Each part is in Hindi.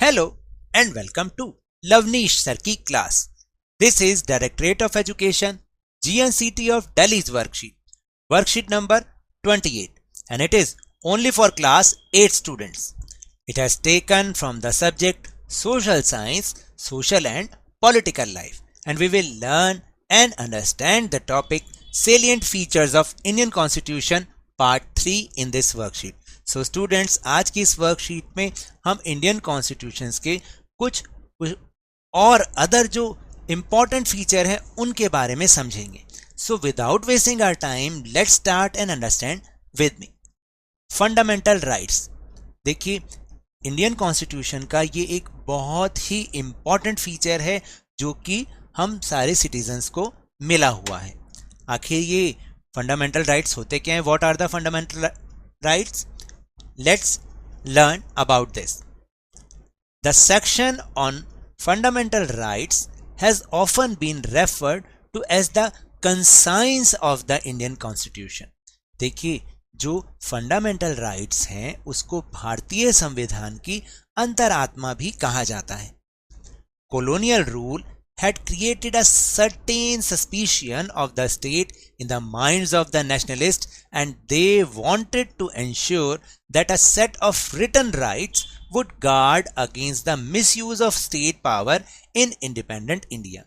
Hello and welcome to Lavnish Sir ki class. This is Directorate of Education, GNCT of Delhi's worksheet number 28, and it is only for class 8 students. It has taken from the subject Social Science, Social and Political Life, and we will learn and understand the topic Salient Features of Indian Constitution Part 3 in this worksheet. So students, आज की इस वर्कशीट में हम इंडियन कॉन्स्टिट्यूशंस के कुछ और अदर जो इम्पॉर्टेंट फीचर हैं उनके बारे में समझेंगे. So without wasting our time let's start and understand with me. Fundamental rights. देखिए, इंडियन कॉन्स्टिट्यूशन का ये एक बहुत ही इम्पॉर्टेंट फीचर है जो कि हम सारे सिटीजन्स को मिला हुआ है. आखिर ये फंडामेंटल राइट्स होते क्या हैं? What are the fundamental rights? Let's learn about this. The section on fundamental rights has often been referred to as the conscience of the Indian Constitution. देखिए, जो फंडामेंटल राइट्स हैं उसको भारतीय संविधान की अंतरात्मा भी कहा जाता है. Colonial rule had created a certain suspicion of the state in the minds of the nationalists, and they wanted to ensure that a set of written rights would guard against the misuse of state power in independent India.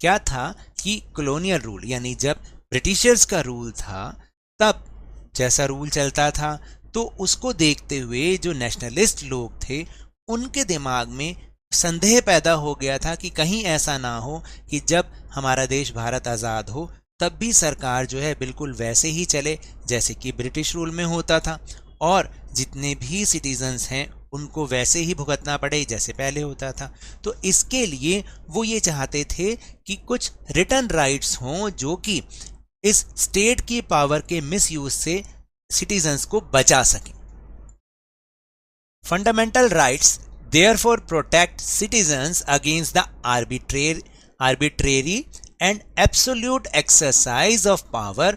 क्या था कि colonial rule यानी जब ब्रिटिशर्स का रूल था तब जैसा रूल चलता था, तो उसको देखते हुए जो नेशनलिस्ट लोग थे उनके दिमाग में संदेह पैदा हो गया था कि कहीं ऐसा ना हो कि जब हमारा देश भारत आज़ाद हो तब भी सरकार जो है बिल्कुल वैसे ही चले जैसे कि ब्रिटिश रूल में होता था, और जितने भी सिटीजन्स हैं उनको वैसे ही भुगतना पड़े जैसे पहले होता था. तो इसके लिए वो ये चाहते थे कि कुछ रिटर्न राइट्स हों जो कि इस स्टेट की पावर के मिसयूज से सिटीजन्स को बचा सकें. Fundamental rights therefore protect citizens against the arbitrary and absolute exercise of power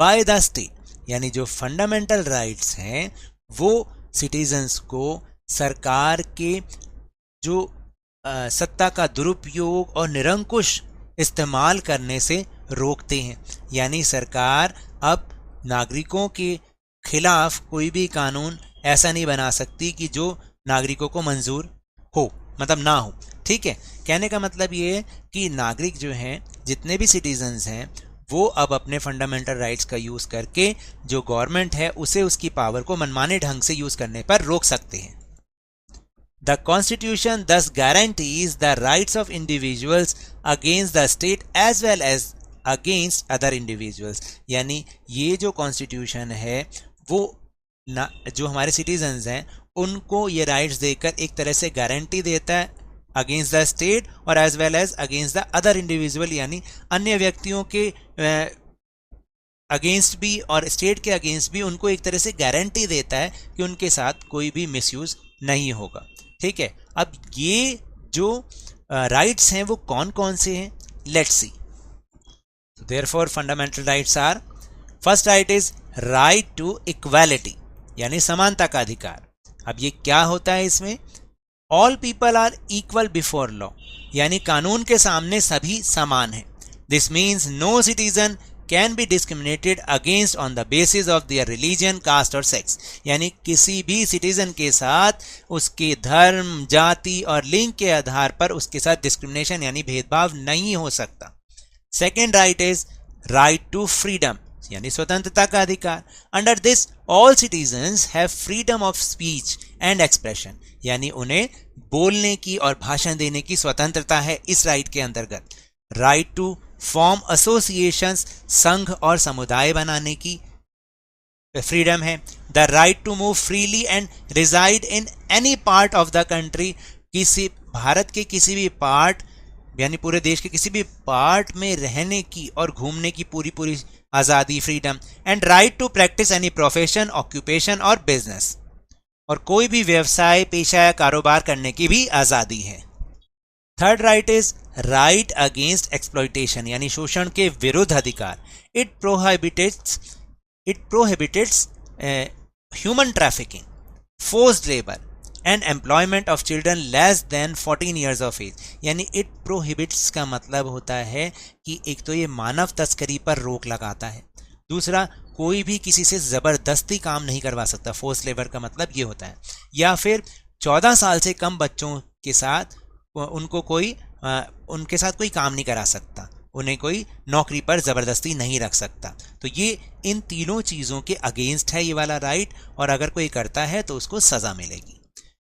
by the state. यानी जो फंडामेंटल राइट्स हैं वो सिटीजन्स को सरकार के जो सत्ता का दुरुपयोग और निरंकुश इस्तेमाल करने से रोकते हैं. यानी सरकार अब नागरिकों के खिलाफ कोई भी कानून ऐसा नहीं बना सकती कि जो नागरिकों को मंजूर हो, मतलब ना हो. ठीक है, कहने का मतलब ये है कि नागरिक जो हैं, जितने भी सिटीजन्स हैं, वो अब अपने फंडामेंटल राइट्स का यूज़ करके जो गवर्नमेंट है उसे उसकी पावर को मनमाने ढंग से यूज़ करने पर रोक सकते हैं. The constitution thus guarantees the rights of individuals against the state as well as against other individuals. यानी ये जो कॉन्स्टिट्यूशन है वो जो हमारे सिटीजन्स हैं उनको ये राइट्स देकर एक तरह से गारंटी देता है अगेंस्ट द स्टेट और as well as against the other individual, यानी अन्य व्यक्तियों के अगेंस्ट भी और स्टेट के अगेंस्ट भी उनको एक तरह से गारंटी देता है कि उनके साथ कोई भी मिसयूज नहीं होगा. ठीक है, अब ये जो राइट्स हैं वो कौन कौन से हैं, let's see. Therefore fundamental rights are, first right is right to equality, यानी समानता का अधिकार. अब ये क्या होता है इसमें? All people are equal before law, यानी कानून के सामने सभी समान हैं. This means no citizen can be discriminated against on the basis of their religion, caste और सेक्स. यानी किसी भी सिटीजन के साथ उसके धर्म, जाति और लिंग के आधार पर उसके साथ डिस्क्रिमिनेशन यानी भेदभाव नहीं हो सकता. Second right is right to freedom, यानी स्वतंत्रता का अधिकार. Under this all citizens have freedom of speech and expression, यानी उन्हें बोलने की और भाषण देने की स्वतंत्रता है इस राइट के अंतर्गत. राइट टू फॉर्म एसोसिएशंस, संघ और समुदाय बनाने की फ्रीडम है. The right to move freely and reside in any part of the country, किसी भारत के किसी भी पार्ट यानी पूरे देश के किसी भी पार्ट में रहने की और घूमने की पूरी आज़ादी, freedom. And right to practice any profession, occupation और बिजनेस, और कोई भी व्यवसाय, पेशा या कारोबार करने की भी आज़ादी है. Third right is right against exploitation, यानी शोषण के विरुद्ध अधिकार. It prohibitets human trafficking, forced labor, and employment of children less than 14 years of age, यानी इट प्रोहिबिट्स का मतलब होता है कि एक तो ये मानव तस्करी पर रोक लगाता है, दूसरा कोई भी किसी से ज़बरदस्ती काम नहीं करवा सकता, फोर्स लेबर का मतलब ये होता है, या फिर 14 साल से कम बच्चों के साथ उनके साथ कोई काम नहीं करा सकता, उन्हें कोई नौकरी पर ज़बरदस्ती नहीं रख सकता। तो ये इन तीनों चीज़ों के अगेंस्ट है ये वाला राइट, और अगर कोई करता है तो उसको सज़ा मिलेगी।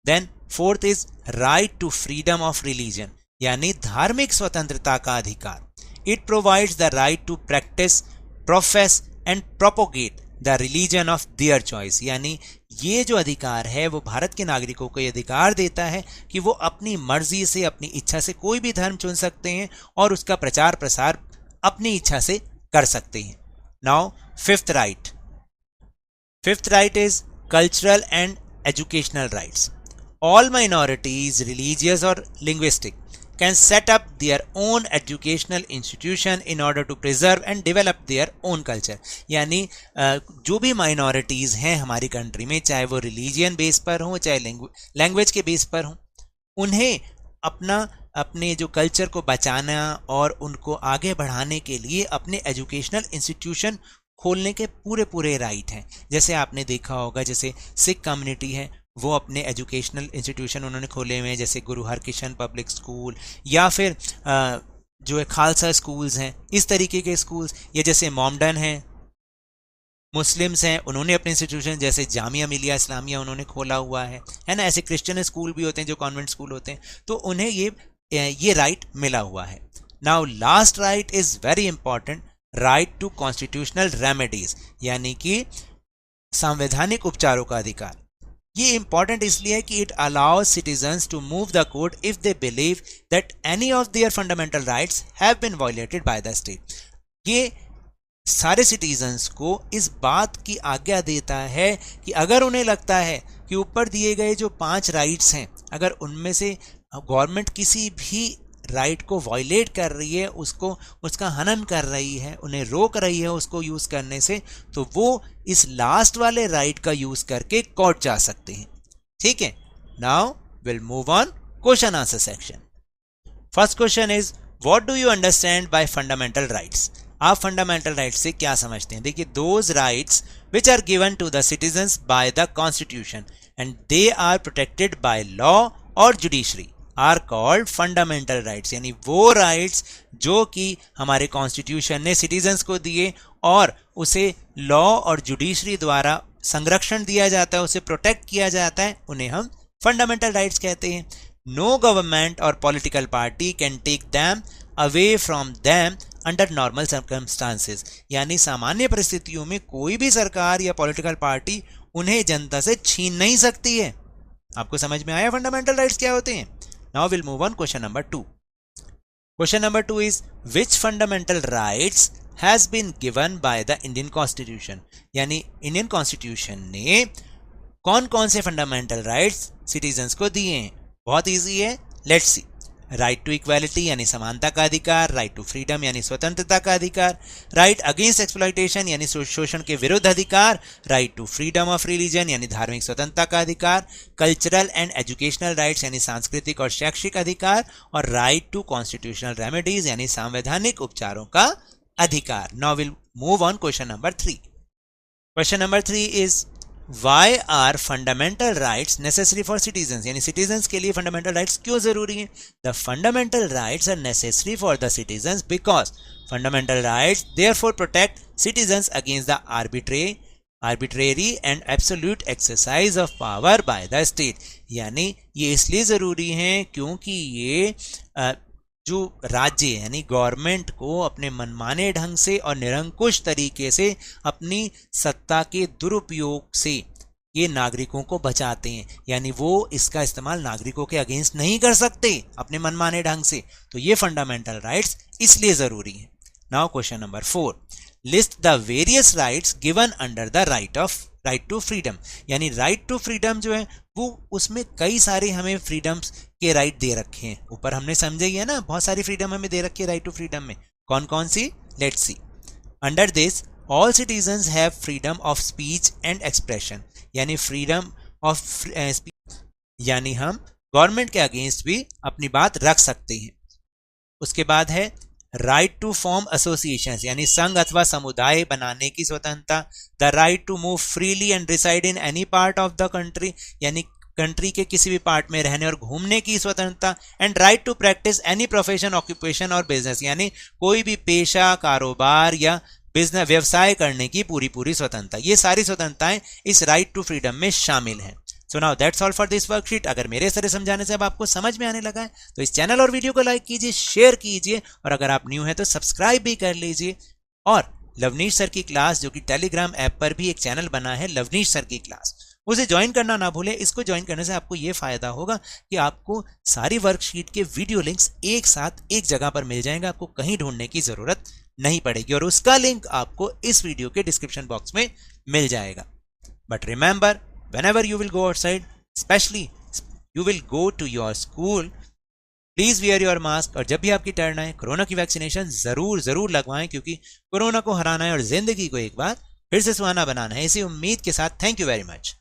Then fourth is right to freedom of religion, यानी धार्मिक स्वतंत्रता का अधिकार। It provides the right to practice, profess and propagate the religion of their choice, यानी ये जो अधिकार है वो भारत के नागरिकों को ये अधिकार देता है कि वो अपनी मर्जी से, अपनी इच्छा से कोई भी धर्म चुन सकते हैं और उसका प्रचार प्रसार अपनी इच्छा से कर सकते हैं। Now fifth right is cultural and educational rights. All minorities, religious or linguistic, can set up their own educational institution in order to preserve and develop their own culture, यानी जो भी minorities हैं हमारी कंट्री में, चाहे वो रिलीजियन बेस पर हो चाहे लैंग्वेज के बेस पर हो, उन्हें अपने जो कल्चर को बचाना और उनको आगे बढ़ाने के लिए अपने एजुकेशनल इंस्टीट्यूशन खोलने के पूरे राइट हैं। जैसे आपने देखा होगा, जैसे सिख कम्युनिटी है वो अपने एजुकेशनल इंस्टीट्यूशन उन्होंने खोले हुए हैं, जैसे गुरु हरकिशन पब्लिक स्कूल, या फिर जो है खालसा स्कूल्स हैं, इस तरीके के स्कूल्स, या जैसे मोमडन हैं, मुस्लिम्स हैं, उन्होंने अपने इंस्टीट्यूशन जैसे जामिया मिलिया इस्लामिया उन्होंने खोला हुआ है ना। ऐसे क्रिश्चियन स्कूल भी होते हैं जो कॉन्वेंट स्कूल होते हैं, तो उन्हें ये राइट मिला हुआ है। Now last right is very important, right to constitutional remedies, यानी कि संवैधानिक उपचारों का अधिकार। ये इंपॉर्टेंट इसलिए है कि it allows citizens to move the court if they believe that any of their fundamental rights have been violated by the state. ये सारे सिटीजन्स को इस बात की आज्ञा देता है कि अगर उन्हें लगता है कि ऊपर दिए गए जो 5 राइट्स हैं, अगर उनमें से गवर्नमेंट किसी भी राइट को वायलेट कर रही है, उसका हनन कर रही है, उन्हें रोक रही है उसको यूज करने से, तो वो इस लास्ट वाले राइट का यूज करके कोर्ट जा सकते हैं। ठीक है, now will move on question answer section. First question is what do you understand by fundamental rights. आप फंडामेंटल राइट्स से क्या समझते हैं? देखिए, those rights which are given to the citizens by the constitution and they are protected by law और judiciary are called fundamental rights, यानी वो राइट्स जो कि हमारे कॉन्स्टिट्यूशन ने सिटीजन्स को दिए और उसे लॉ और जुडिशरी द्वारा संरक्षण दिया जाता है, उसे प्रोटेक्ट किया जाता है, उन्हें हम फंडामेंटल राइट्स कहते हैं। नो गवर्नमेंट और political party can take them away from them under normal circumstances, यानी सामान्य परिस्थितियों में कोई भी सरकार या पॉलिटिकल पार्टी उन्हें जनता से छीन नहीं सकती है। आपको समझ में आया फंडामेंटल राइट्स क्या होते हैं? Now we'll move on question number 2. Question number 2 is which fundamental rights has been given by the Indian Constitution, यानी इंडियन कॉन्स्टिट्यूशन ने कौन कौन से फंडामेंटल राइट्स सिटीजन्स को दिए हैं? बहुत इजी है, let's see. Right to equality यानी समानता का अधिकार, राइट टू फ्रीडम यानी स्वतंत्रता का अधिकार, राइट अगेंस्ट एक्सप्लॉइटेशन यानी शोषण के विरुद्ध अधिकार, right to freedom of religion यानी धार्मिक स्वतंत्रता का अधिकार, कल्चरल एंड एजुकेशनल राइट्स यानी सांस्कृतिक और शैक्षिक अधिकार, और राइट टू कॉन्स्टिट्यूशनल रेमेडीज यानी संवैधानिक उपचारों का अधिकार। Now will move on question number 3. Question number 3 is Why are fundamental rights necessary for citizens, यानी citizens के लिए fundamental rights क्यों जरूरी हैं? The fundamental rights are necessary for the citizens because fundamental rights therefore protect citizens against the arbitrary and absolute exercise of power by the state, यानी ये इसलिए जरूरी हैं क्योंकि ये जो राज्य यानी गवर्नमेंट को अपने मनमाने ढंग से और निरंकुश तरीके से अपनी सत्ता के दुरुपयोग से ये नागरिकों को बचाते हैं, यानी वो इसका इस्तेमाल नागरिकों के अगेंस्ट नहीं कर सकते अपने मनमाने ढंग से। तो ये फंडामेंटल राइट्स इसलिए जरूरी हैं। Now question number 4, list the various rights given under the right to freedom, यानी राइट टू फ्रीडम जो है वो उसमें कई सारे हमें फ्रीडम्स के राइट दे रखे हैं। ऊपर हमने समझे ही है ना, बहुत सारी फ्रीडम हमें दे रखी है राइट टू फ्रीडम में। कौन कौन सी? Let's see. Under this all citizens have freedom of speech and expression, यानी फ्रीडम ऑफ यानी हम गवर्नमेंट के अगेंस्ट भी अपनी बात रख सकते हैं। उसके बाद है राइट टू फॉर्म एसोसिएशंस, यानी संघ अथवा समुदाय बनाने की स्वतंत्रता। The right to move freely and reside in any part of the country, यानी कंट्री के किसी भी पार्ट में रहने और घूमने की स्वतंत्रता। And right to practice any profession, occupation और बिजनेस, यानी कोई भी पेशा, कारोबार या बिजनेस, व्यवसाय करने की पूरी स्वतंत्रता। ये सारी स्वतंत्रताएं इस राइट टू फ्रीडम में शामिल हैं। So now that's all for this worksheet. अगर मेरे तरह समझाने से अब आपको समझ में आने लगा है तो इस चैनल और वीडियो को लाइक कीजिए, शेयर कीजिए, और अगर आप न्यू हैं तो सब्सक्राइब भी कर लीजिए। और लवनीश सर की क्लास, जो कि टेलीग्राम ऐप पर भी एक चैनल बना है लवनीश सर की क्लास, उसे ज्वाइन करना ना भूलें। इसको ज्वाइन करने से आपको यह फायदा होगा कि आपको सारी वर्कशीट के वीडियो लिंक्स एक साथ एक जगह पर मिल जाएंगे, आपको कहीं ढूंढने की जरूरत नहीं पड़ेगी, और उसका लिंक आपको इस वीडियो के डिस्क्रिप्शन बॉक्स में मिल जाएगा। But remember, whenever you will go outside, especially you will go to your school, please wear your mask. और जब भी आपकी टर्न आए कोरोना की वैक्सीनेशन जरूर लगवाएं, क्योंकि कोरोना को हराना है और जिंदगी को एक बार फिर से सुहाना बनाना है। इसी उम्मीद के साथ थैंक यू वेरी मच।